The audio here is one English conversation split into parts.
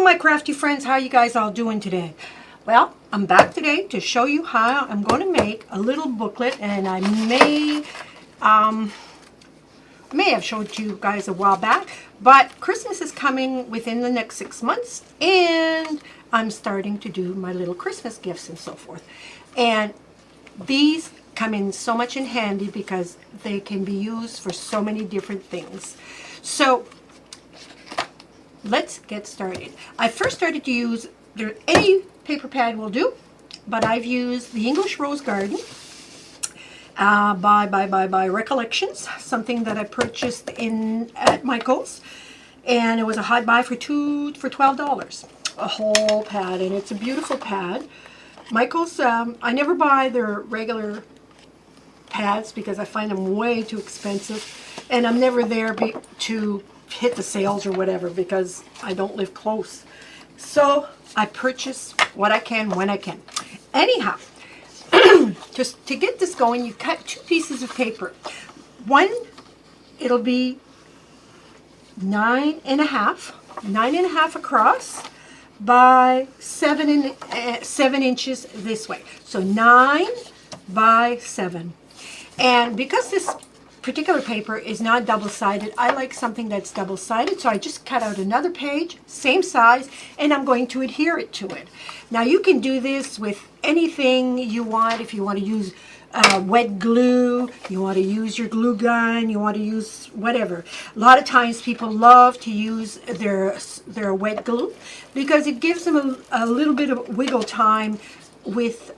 my crafty friends, how you guys all doing today? Well, I'm back today to show you how I'm going to make a little booklet, and I may have showed you guys a while back, but Christmas is coming within the next 6 months, and I'm starting to do my little Christmas gifts and so forth. And these come in so much in handy because they can be used for so many different things. So let's get started. I first started to use, any paper pad will do, but I've used the English Rose Garden by Recollections, something that I purchased at Michael's, and it was a hot buy for $12, a whole pad, and it's a beautiful pad. Michael's, I never buy their regular pads because I find them way too expensive, and I'm never there to hit the sales or whatever because I don't live close. So I purchase what I can when I can. Anyhow, just to get this going, you cut 2 pieces of paper. One, it'll be 9.5 across by 7 inches this way. So 9 by 7. And because this particular paper is not double-sided, I like something that's double-sided, so I just cut out another page, same size, and I'm going to adhere it to it. Now you can do this with anything you want. If you want to use wet glue, you want to use your glue gun, you want to use whatever. A lot of times people love to use their wet glue because it gives them a little bit of wiggle time with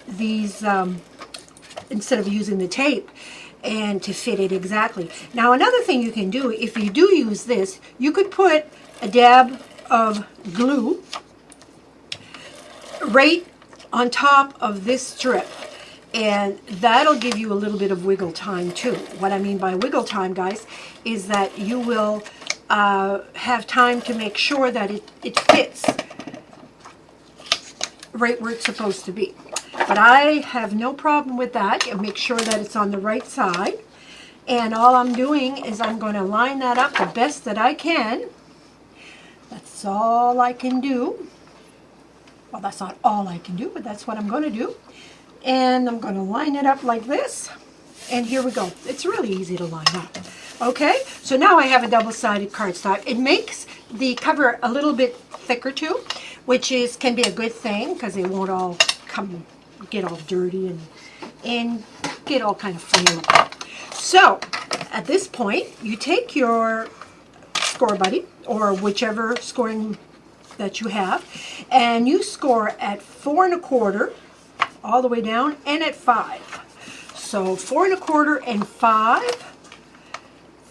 these, instead of using the tape, and to fit it exactly. Now another thing you can do, if you do use this, you could put a dab of glue right on top of this strip, and that'll give you a little bit of wiggle time too. What I mean by wiggle time, guys, is that you will have time to make sure that it fits right where it's supposed to be. But I have no problem with that. And make sure that it's on the right side. And all I'm doing is I'm going to line that up the best that I can. That's all I can do. Well, that's not all I can do, but that's what I'm going to do. And I'm going to line it up like this. And here we go. It's really easy to line up. Okay, so now I have a double-sided cardstock. It makes the cover a little bit thicker too, which can be a good thing because it won't all get all dirty and get all kind of funny. So at this point, you take your score buddy or whichever scoring that you have, and you score at 4 1/4 all the way down, and at 5. So 4 1/4 and 5,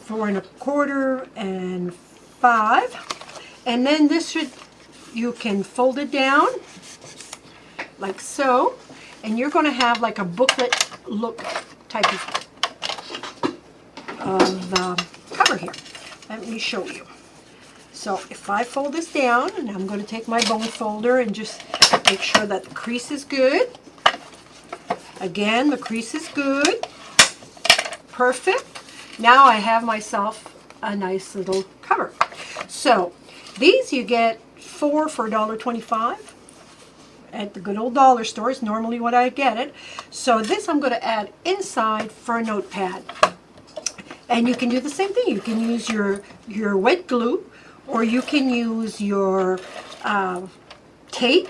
4 1/4 and 5, and then this you can fold it down like so, and you're going to have like a booklet look type of cover here. Let me show you. So if I fold this down, and I'm going to take my bone folder and just make sure that the crease is good. Again, the crease is good. Perfect. Now I have myself a nice little cover. So these you get 4 for $1.25 at the good old dollar store is normally what I get it. So this I'm going to add inside for a notepad. And you can do the same thing. You can use your wet glue, or you can use your tape,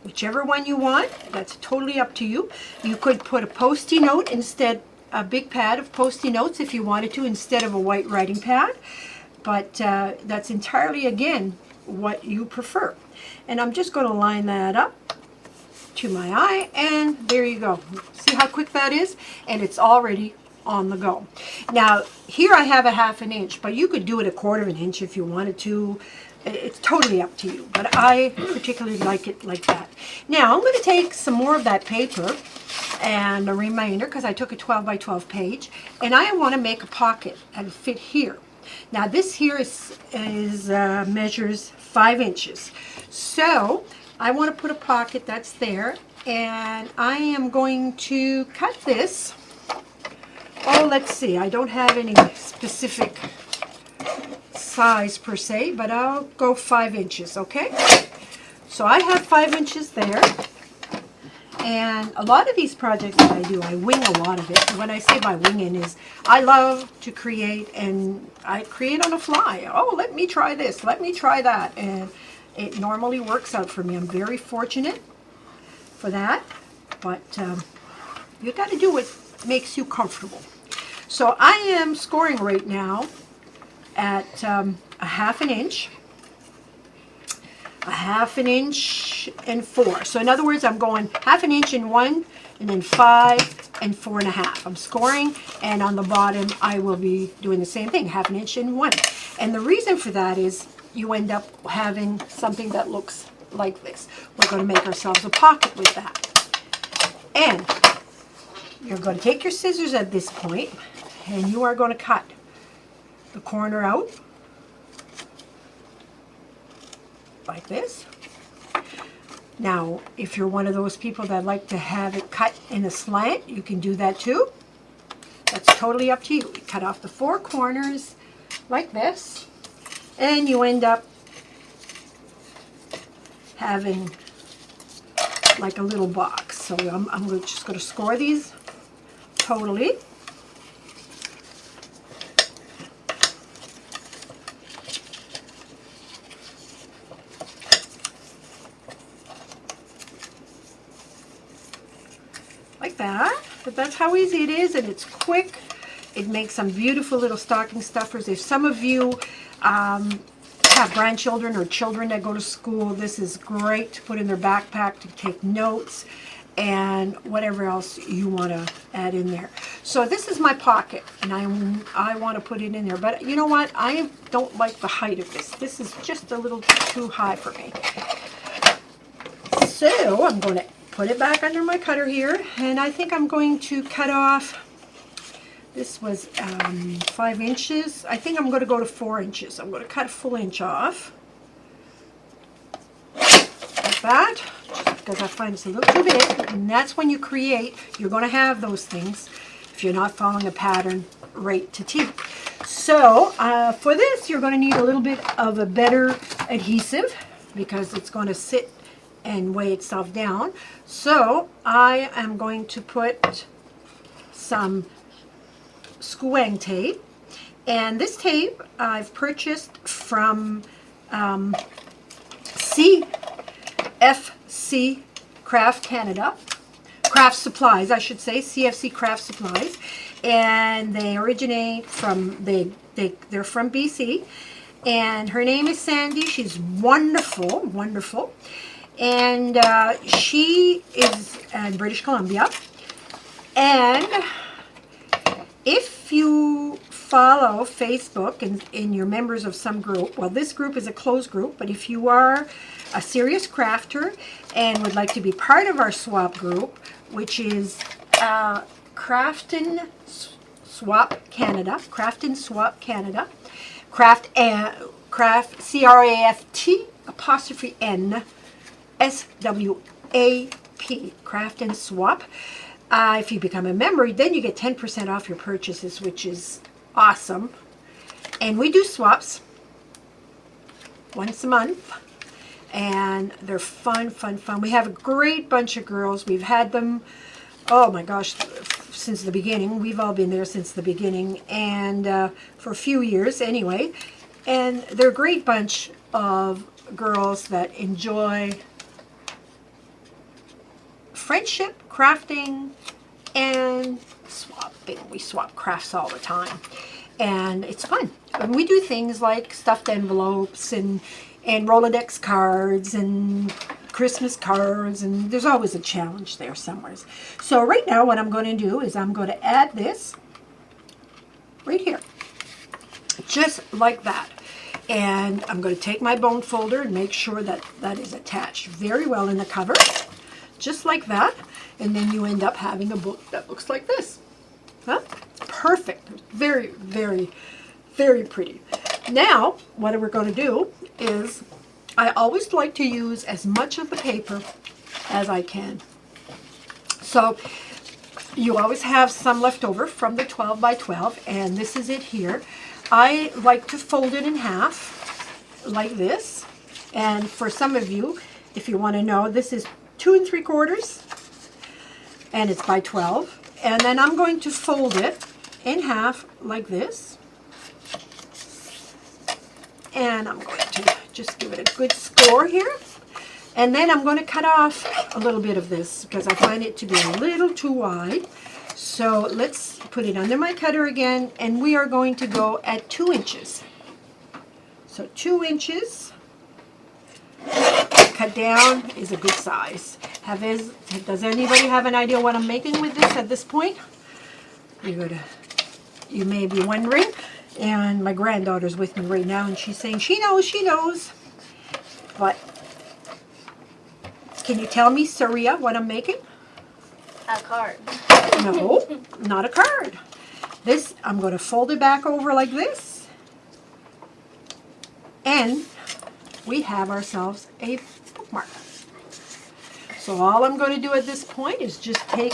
whichever one you want. That's totally up to you. You could put a Post-it note instead, a big pad of Post-it notes if you wanted to, instead of a white writing pad. But that's entirely, again, what you prefer. And I'm just going to line that up to my eye, and there you go. See how quick that is? And it's already on the go. Now here I have a 1/2 inch, but you could do it a 1/4 inch if you wanted to. It's totally up to you, but I particularly like it like that. Now I'm going to take some more of that paper and a remainder, because I took a 12 by 12 page, and I want to make a pocket and fit here. Now this here measures 5 inches. So I want to put a pocket that's there, and I am going to cut this. Oh, let's see. I don't have any specific size per se, but I'll go 5 inches, okay? So I have 5 inches there. And a lot of these projects that I do, I wing a lot of it. When I say by winging is, I love to create, and I create on the fly. Oh, let me try this, let me try that. And it normally works out for me. I'm very fortunate for that. But you got to do what makes you comfortable. So I am scoring right now at a 1/2 inch. A 1/2 inch and 4. So in other words, I'm going 1/2 inch in 1, and then 5 and 4.5. I'm scoring, and on the bottom I will be doing the same thing, 1/2 inch in 1. And the reason for that is you end up having something that looks like this. We're going to make ourselves a pocket with that. And you're going to take your scissors at this point, and you are going to cut the corner out like this. Now, if you're one of those people that like to have it cut in a slant, you can do that too. That's totally up to you. You cut off the 4 corners like this, and you end up having like a little box. So I'm just going to score these totally. Like that. But that's how easy it is, and it's quick. It makes some beautiful little stocking stuffers. If some of you have grandchildren or children that go to school, this is great to put in their backpack to take notes and whatever else you want to add in there. So this is my pocket, and I want to put it in there. But you know what? I don't like the height of this. This is just a little too high for me. So I'm going to put it back under my cutter here, and I think I'm going to cut off, this was 5 inches. I think I'm going to go to 4 inches. I'm going to cut a full inch off, like that, just because I find it's a little too big. And that's when you create, you're going to have those things if you're not following a pattern right to T. So for this, you're going to need a little bit of a better adhesive, because it's going to sit and weigh itself down. So I am going to put some squang tape, and this tape I've purchased from CFC Craft Canada, Craft Supplies, I should say, CFC Craft Supplies, and they originate from, they're from BC, and her name is Sandy. She's wonderful, wonderful. And she is in British Columbia. And if you follow Facebook and you're members of some group, well, this group is a closed group, but if you are a serious crafter and would like to be part of our swap group, which is Craft Swap Canada, Craft CRAFT''N SWAP, Craft and Swap. If you become a member, then you get 10% off your purchases, which is awesome. And we do swaps once a month, and they're fun, fun, fun. We have a great bunch of girls. We've had them, oh my gosh, since the beginning. We've all been there since the beginning, and for a few years anyway. And they're a great bunch of girls that enjoy friendship, crafting, and swapping. We swap crafts all the time, and it's fun. And we do things like stuffed envelopes and Rolodex cards and Christmas cards, and there's always a challenge there somewhere. So right now what I'm going to do is I'm going to add this right here, just like that. And I'm going to take my bone folder and make sure that that is attached very well in the cover, just like that. And then you end up having a book that looks like this. Huh? Perfect. Very, very, very pretty. Now, what we're going to do is, I always like to use as much of the paper as I can. So you always have some left over from the 12 by 12, and this is it here. I like to fold it in half like this. And for some of you, if you want to know, this is 2 3/4, and it's by 12. And then I'm going to fold it in half like this. And I'm going to just give it a good score here. And then I'm going to cut off a little bit of this because I find it to be a little too wide. So let's put it under my cutter again, and we are going to go at 2 inches. So 2 inches cut down is a good size. Does anybody have an idea what I'm making with this at this point? You may be wondering. And my granddaughter's with me right now, and she's saying she knows. But can you tell me, Saria, what I'm making? A card. No, not a card. This, I'm going to fold it back over like this. And we have ourselves a bookmark. So all I'm going to do at this point is just take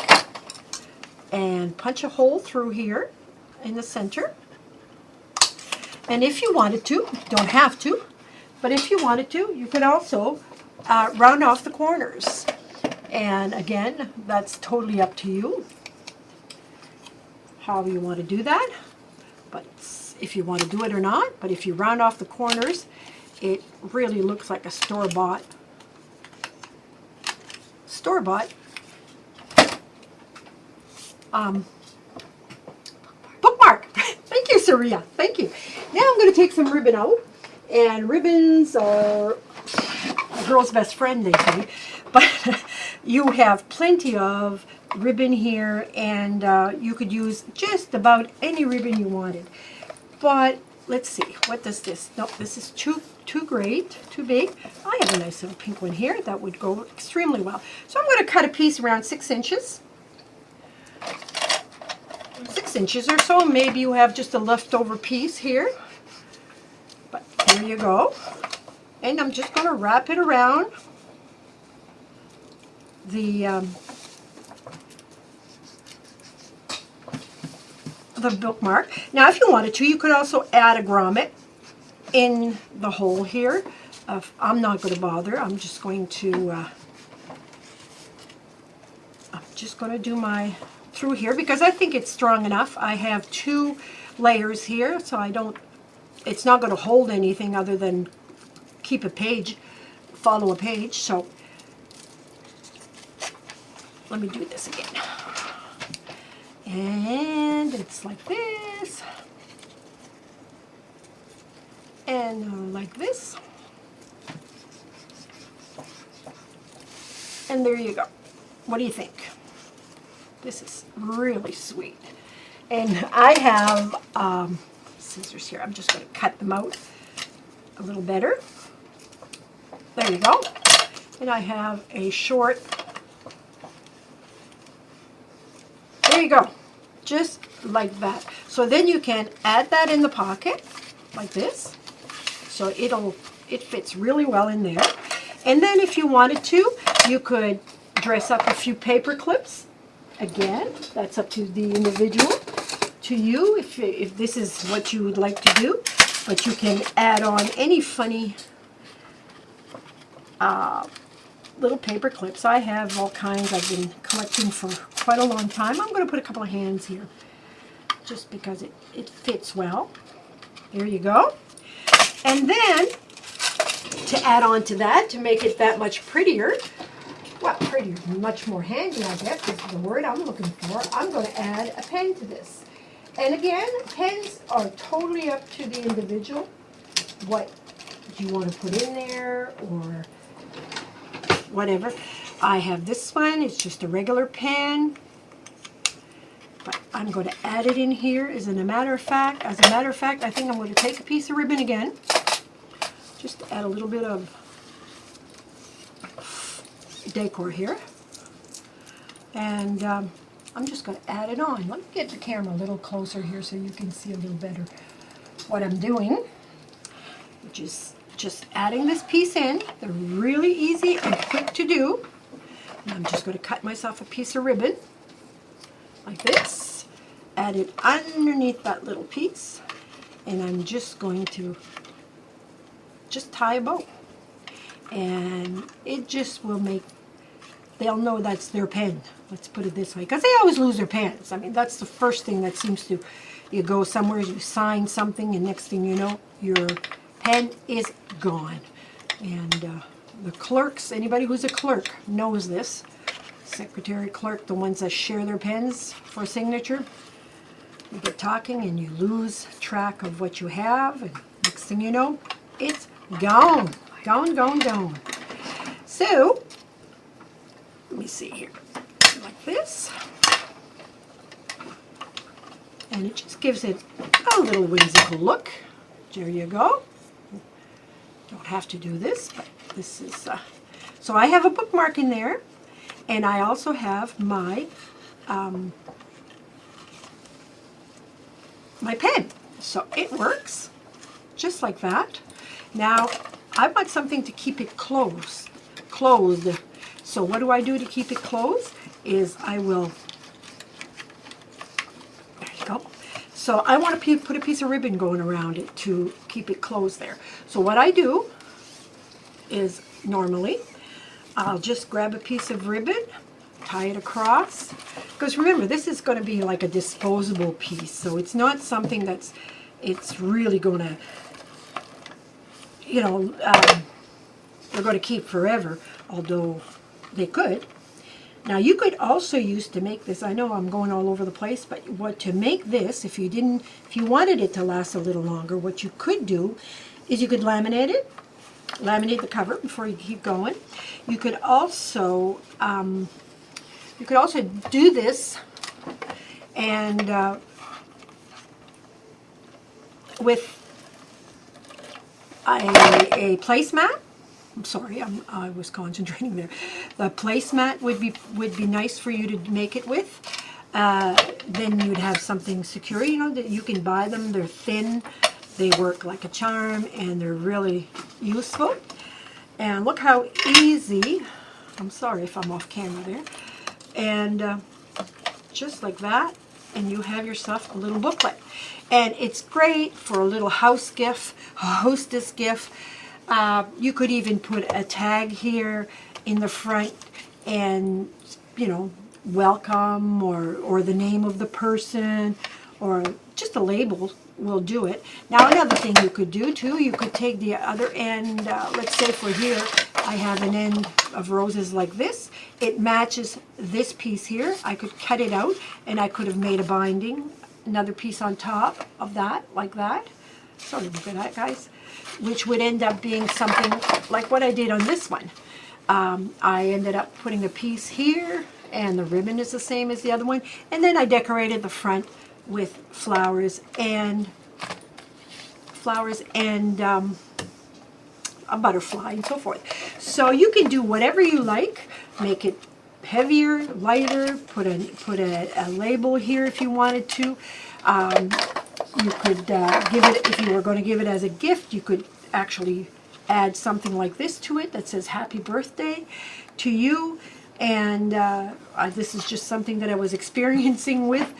and punch a hole through here in the center. And if you wanted to, you don't have to, but if you wanted to, you could also round off the corners. And again, that's totally up to you, how you want to do that. But if you want to do it or not, but if you round off the corners, it really looks like a store-bought bookmark. Thank you, Saria. Thank you. Now I'm going to take some ribbon out. And ribbons are a girl's best friend, they say. But you have plenty of ribbon here, and you could use just about any ribbon you wanted. But let's see, what does this? No, this is too great, too big. I have a nice little pink one here that would go extremely well. So I'm going to cut a piece around 6 inches. 6 inches or so. Maybe you have just a leftover piece here. But here you go. And I'm just going to wrap it around the bookmark. Now, if you wanted to, you could also add a grommet in the hole here. I'm not going to bother. I'm just going to do my through here because I think it's strong enough. I have 2 layers here, so it's not going to hold anything other than keep a page, follow a page. So let me do this again. And it's like this. And like this. And there you go. What do you think? This is really sweet. And I have scissors here. I'm just going to cut them out a little better. There you go. And I have a short. There you go. Just like that. So then you can add that in the pocket like this. So it fits really well in there. And then if you wanted to, you could dress up a few paper clips. Again, that's up to the individual, to you, if this is what you would like to do. But you can add on any funny little paper clips. I have all kinds I've been collecting for quite a long time. I'm going to put a couple of hands here just because it fits well. There you go. And then to add on to that, to make it that much prettier, well, prettier, much more handy, I guess is the word I'm looking for, I'm going to add a pen to this. And again, pens are totally up to the individual, what you want to put in there or whatever. I have this one, it's just a regular pen, but I'm going to add it in here. As a matter of fact, I think I'm going to take a piece of ribbon again, just to add a little bit of decor here. And I'm just going to add it on. Let me get the camera a little closer here so you can see a little better what I'm doing, which is just adding this piece in. They're really easy and quick to do. And I'm just going to cut myself a piece of ribbon like this. Add it underneath that little piece. And I'm just going to just tie a bow. And it just will make, they'll know that's their pen. Let's put it this way. Because they always lose their pens. I mean, that's the first thing that seems to, you go somewhere, you sign something, and next thing you know, your pen is gone. And the clerks, anybody who's a clerk knows this. Secretary, clerk, the ones that share their pens for signature. You get talking and you lose track of what you have, and next thing you know, it's gone. Gone, gone, gone. So, let me see here. Like this. And it just gives it a little whimsical look. There you go. Don't have to do this, but this is... so I have a bookmark in there, and I also have my my pen. So it works just like that. Now, I want something to keep it closed. So what do I do to keep it closed? Is I will... There you go. So I want to put a piece of ribbon going around it to keep it closed there. So what I do is normally I'll just grab a piece of ribbon, tie it across. Because remember, this is going to be like a disposable piece. So it's not something that's, it's really going to, you know, they're going to keep forever, although they could. Now you could also use, to make this, I know I'm going all over the place, but what to make this, if you wanted it to last a little longer, what you could do is you could laminate it, laminate the cover before you keep going. You could also do this and with a placemat. I'm sorry, I was concentrating there. The placemat would be nice for you to make it with. Then you'd have something secure. You know that you can buy them. They're thin. They work like a charm, and they're really useful. And look how easy. I'm sorry if I'm off camera there. And just like that, and you have yourself a little booklet. And it's great for a little house gift, a hostess gift. You could even put a tag here in the front and, you know, welcome or the name of the person, or just a label will do it. Now another thing you could do too, you could take the other end, let's say for here, I have an end of roses like this. It matches this piece here. I could cut it out and I could have made a binding, another piece on top of that, like that. Sorry about that, guys. Which would end up being something like what I did on this one. I ended up putting a piece here, and the ribbon is the same as the other one. And then I decorated the front with flowers and a butterfly and so forth. So you can do whatever you like. Make it heavier, lighter. Put a label here if you wanted to. You could give it, if you were going to give it as a gift, you could actually add something like this to it that says happy birthday to you. And this is just something that I was experiencing with.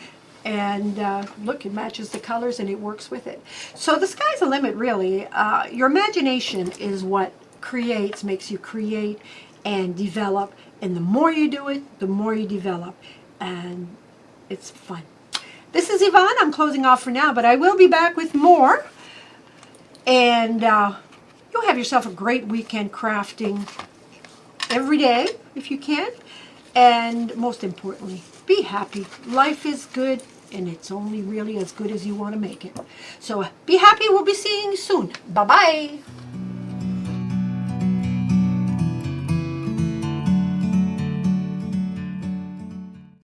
And look, it matches the colors and it works with it. So the sky's the limit, really. Your imagination is what makes you create and develop. And the more you do it, the more you develop. And it's fun. This is Yvonne. I'm closing off for now, but I will be back with more. And you'll have yourself a great weekend crafting every day, if you can. And most importantly, be happy. Life is good, and it's only really as good as you want to make it. So be happy. We'll be seeing you soon. Bye-bye.